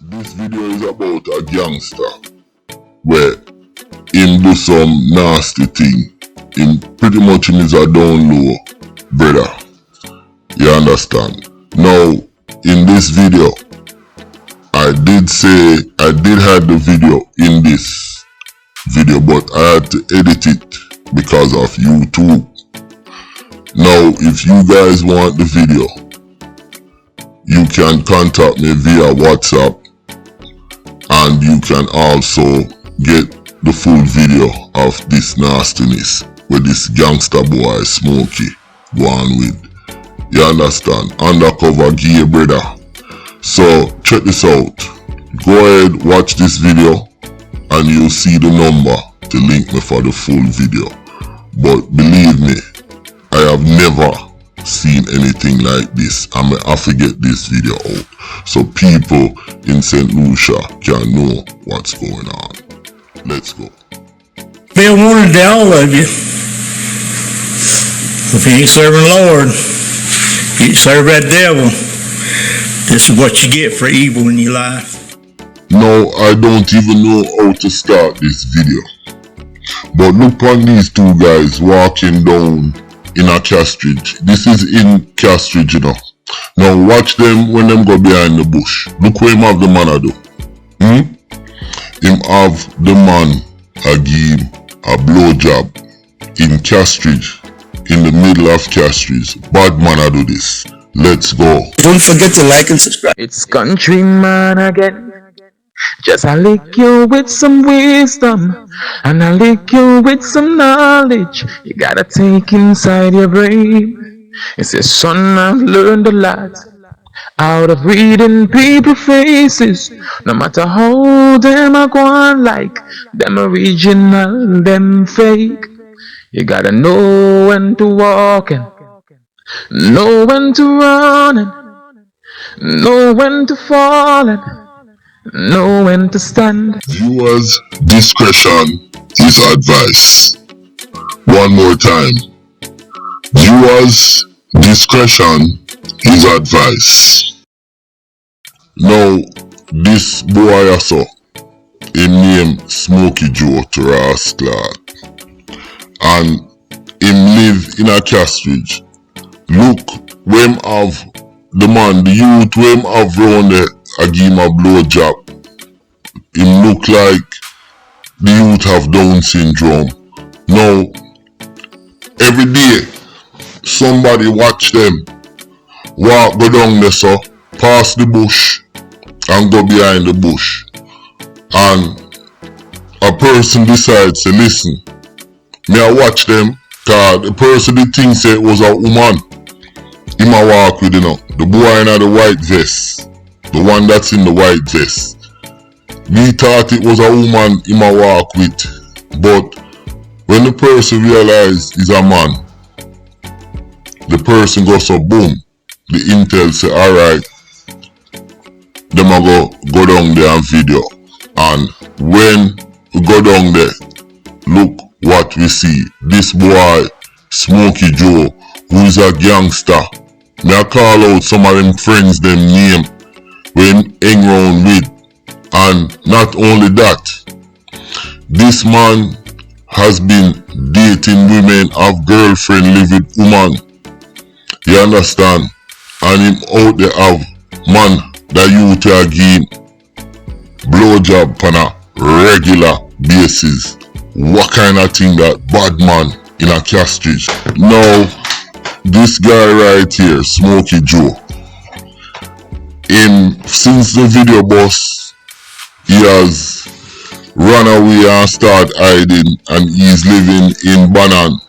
This video is about a gangster where him do some nasty thing. Him pretty much is a down low brother. You understand? Now in this video, I did have the video in this video, but I had to edit it because of YouTube. Now if you guys want the video, you can contact me via WhatsApp, and you can also get the full video of this nastiness with this gangster boy Smokey go on with. You understand? Undercover gay brother. So check this out. Go ahead, watch this video, and you'll see the number to link me for the full video. But believe me, I have never seen anything like this. I have to get this video out so people in St. Lucia can know what's going on. Let's go. Bill warned all of you. If you ain't serving the Lord, you serve that devil. This is what you get for evil in your life. No, I don't even know how to start this video. But look on these two guys walking down in a Castridge. This is in Castridge, you know. Now watch them when them go behind the bush. Look where him have the man do. Him have the man give him a blowjob in Castridge, in the middle of Castridge. Bad man do this. Let's go. Don't forget to like and subscribe. It's Countryman again. Just I lick you with some wisdom, and I lick you with some knowledge. You gotta take inside your brain. It says, son, I've learned a lot out of reading people's faces. No matter how them I go on, like them original, them fake. You gotta know when to walk and know when to run and know when to fall and know when to stand. Viewers' discretion is advice. One more time. Viewers' discretion is advice. Now, this boy also, him name Smokey Joe to Rascal, and him live in a Castridge. Look, when him have the man, the youth, when him have round there, I give him a blowjob. Him look like the youth have Down syndrome. Now, every day, somebody watch them walk, go down there, so pass the bush and go behind the bush. And a person decides to listen. Me I watch them, cause the person did think say it was a woman. Him a walk with, you know, the boy in the white vest. The one that's in the white vest. Me thought it was a woman him a walk with. But when the person realized he's a man, the person goes so boom. The intel say, alright, them a go down there and video. And when we go down there, look what we see. This boy, Smokey Joe, who is a gangster. Me I call out some of them friends them name when hang round with. And not only that, this man has been dating women, have girlfriend, live with woman. You understand? And him out there have man that you tell give blowjob on a regular basis. What kind of thing that bad man in a Castridge? Now, this guy right here, Smokey Joe, since the video boss, he has run away and started hiding, and he's living in Banan,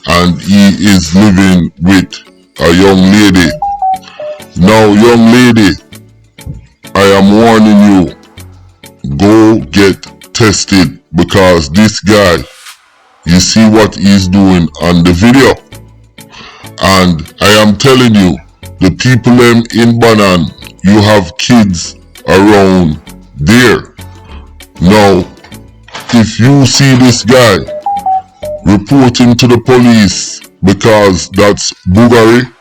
and he is living with a young lady. Now, young lady, I am warning you, go get tested, because this guy, you see what he's doing on the video. And I am telling you, the people them in Banan, you have kids around there. Now, if you see this guy, report him to the police, because that's boogery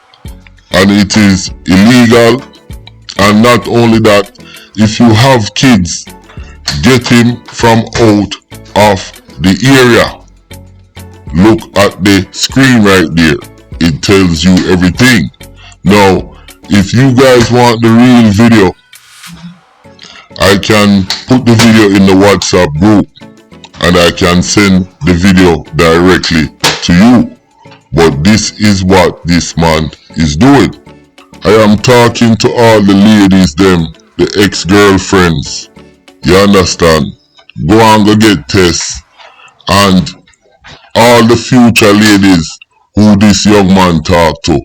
and it is illegal. And not only that, if you have kids, get him from out of the area. Look at the screen right there. It tells you everything. Now, if you guys want the real video, I can put the video in the WhatsApp group and I can send the video directly to you. But this is what this man is doing. I am talking to all the ladies them, the ex-girlfriends. You understand? Go and go get tests. And all the future ladies who this young man talk to,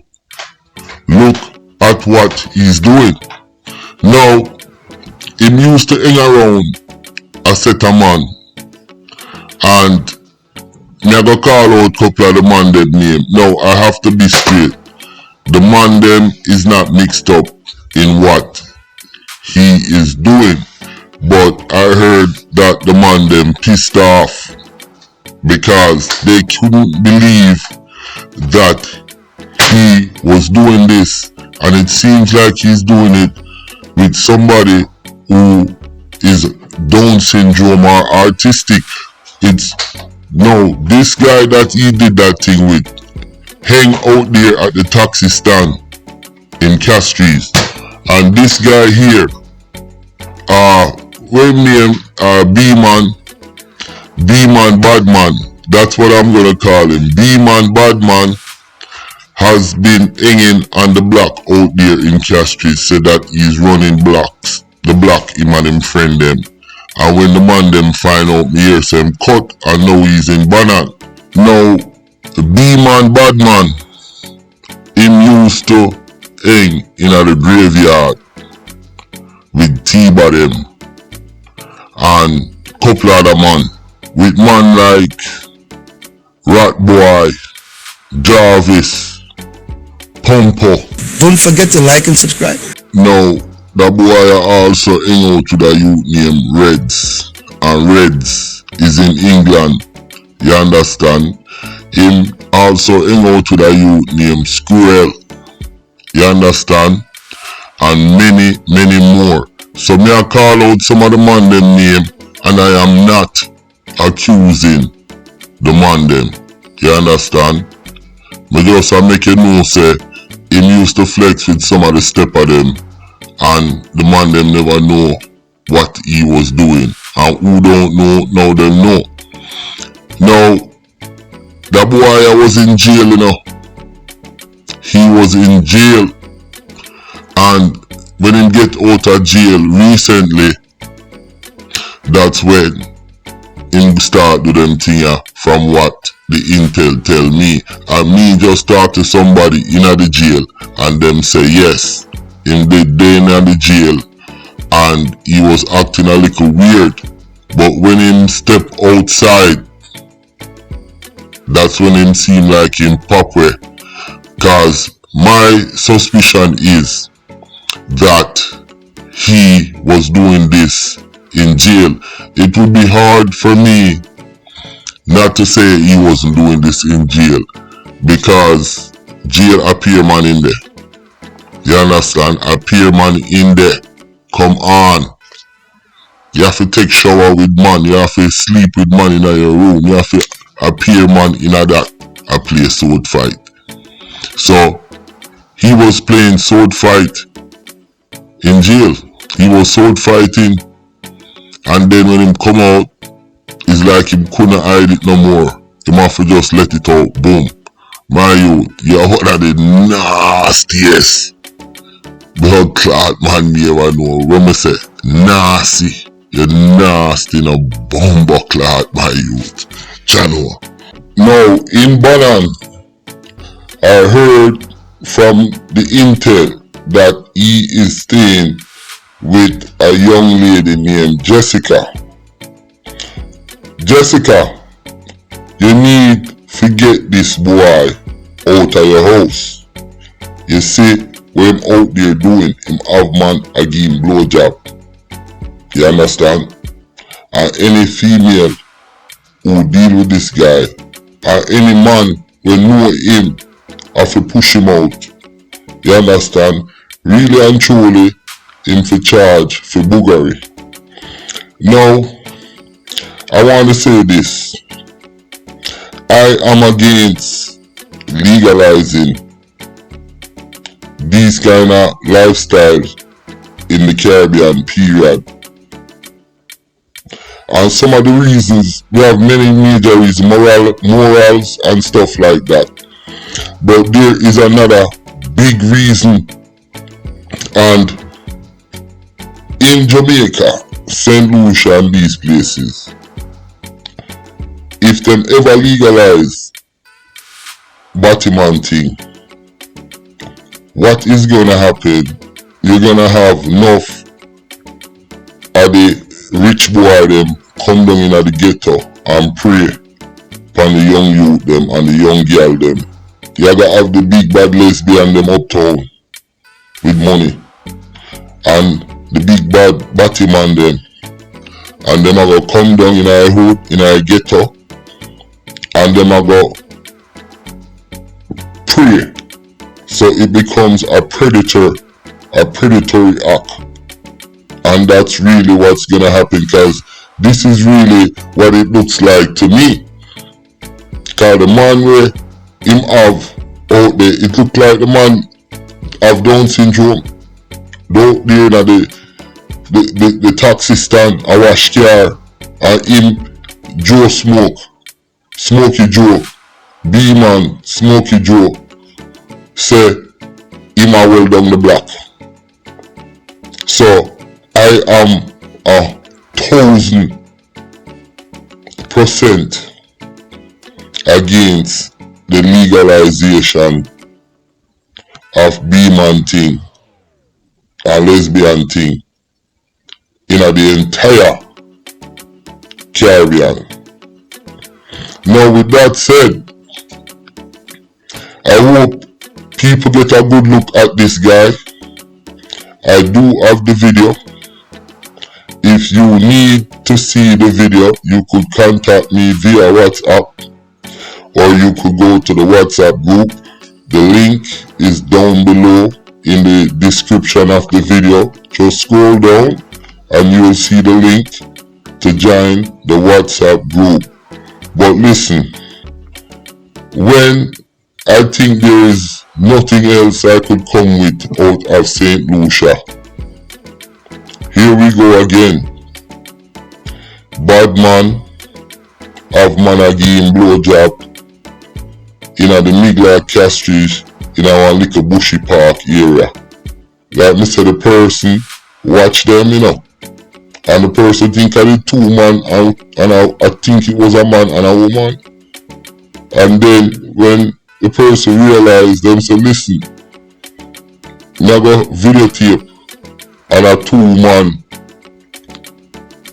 look at what he's doing. Now, he used to hang around a set of man, and me I go call out couple of the man them name. Now I have to be straight. The man them is not mixed up in what he is doing, but I heard that the man them pissed off because they couldn't believe that he was doing this, and it seems like he's doing it with somebody who is Down syndrome or autistic. It's no, this guy that he did that thing with hang out there at the taxi stand in Castries, and this guy here, what name, B-Man Badman, that's what I'm gonna call him. B-Man Badman has been hanging on the block out there in Castries, said that he's running blocks, the block him and him friend them. And when the man them find out, me hear some cut, and now he's in Banan. Now, B-Man Badman, him used to hang in the graveyard with T-Ba them and couple other man, with man like Rat Boy, Jarvis, Pumpo. Don't forget to like and subscribe. Now, the boy also hang out with a youth named Reds, and Reds is in England. You understand? Him also hang out with a youth named Squirrel. You understand? And many, many more. So me I call out some of the man them name, and I am not accusing the man them. You understand? Me just make you know say him used to flex with some of the step of them, and the man them never know what he was doing. And who don't know, now them know. Now, that boy was in jail, you know. He was in jail, and when he get out of jail recently, that's when him start do them thing from what the intel tell me. And me just talk to somebody in the jail, and them say yes, him did day in the jail, and he was acting a little weird. But when him step outside, that's when him seem like him pop way. Cause my suspicion is that he was doing this in jail. It would be hard for me not to say he wasn't doing this in jail, because jail appear man in there. You understand? Appear man in there. Come on. You have to take shower with man. You have to sleep with man in your room. You have to appear man in a play sword fight. So he was playing sword fight in jail. He was sword fighting, and then when him come out, it's like him couldn't hide it no more. Him have to just let it out. Boom. My youth, you're one of the nastiest blood clot man me ever know. When me say nasty, you're nasty in a bomber clot, my youth. Channel. Now in Banan, I heard from the intel that he is staying with a young lady named Jessica. Jessica, you need to get this boy out of your house. You see what him out there doing, him have man again blowjob. You understand? And any female who deal with this guy, and any man will know him, have to push him out. You understand? Really and truly, him for charge for boogery. Now, I want to say this. I am against legalizing these kind of lifestyles in the Caribbean, period. And some of the reasons, we have many major reasons, morals and stuff like that. But there is another big reason. And in Jamaica, St. Lucia and these places, if them ever legalize Batman thing, what is gonna happen? You're gonna have enough of the rich boy them come down in the ghetto and pray upon the young youth them and the young girl them. You gotta have the big bad lesbian them uptown with money and the big bad Batman them, and them are gonna come down in our hood, in our ghetto, and them are gonna pray. So it becomes a predatory act. And that's really what's gonna happen, because this is really what it looks like to me. Cause the man where him have out there, it look like the man have Down syndrome. Out there in the taxi stand, a wash car, and him Joe smoke, Smokey Joe, B-man, Smokey Joe, say him a well down the block. So I am 1000% against the legalization of B-man thing and lesbian thing in the entire Caribbean. Now with that said, I hope people get a good look at this guy. I do have the video. If you need to see the video, you could contact me via WhatsApp, or you could go to the WhatsApp group. The link is down below in the description of the video. Just scroll down and you will see the link to join the WhatsApp group. But listen, when I think there is nothing else I could come with out of St. Lucia, here we go again. Bad man have man again blowjob in the middle of Castries in our little bushy park area. Like me say, the person watch them, you know, and the person think of the two man, and I think it was a man and a woman. And then when the person realized, them say, listen, never videotape and a two man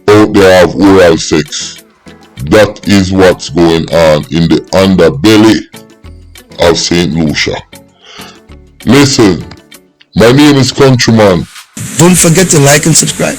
out there have oral sex. That is what's going on in the underbelly of St. Lucia. Listen, my name is Countryman. Don't forget to like and subscribe.